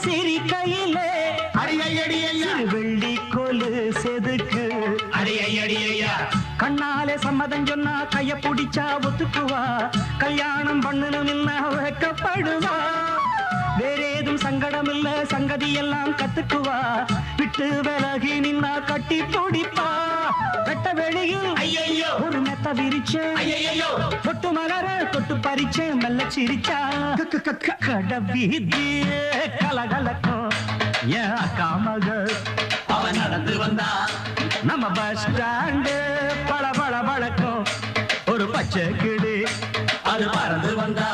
சிரிக்கையிலே வெள்ளி கோலு செதுக்கு கண்ணாலே சம்மதம் சொன்னா கைய பிடிச்சா ஒத்துக்குவா கல்யாணம் பண்ணணும் வைக்கப்படுவா வேறேதும் சங்கடம் இல்ல சங்கதி எல்லாம் கத்துக்குவா விட்டு விலகி நின்னா கட்டி பிடிப்பா வெட்ட வெளியில் ஐயோ ஒரு மெத்த விரிச்சேன் தொட்டு மலர தொட்டு பறிச்சேன் மெல்ல சிரிச்சா கடவீதி கலகலக்கும் ஏன் காமக அவன் நடந்து வந்தா நம்ம பஸ் ஸ்டாண்டு பள பள பழக்கும் ஒரு பச்சை கிளி அது பறந்து வந்தா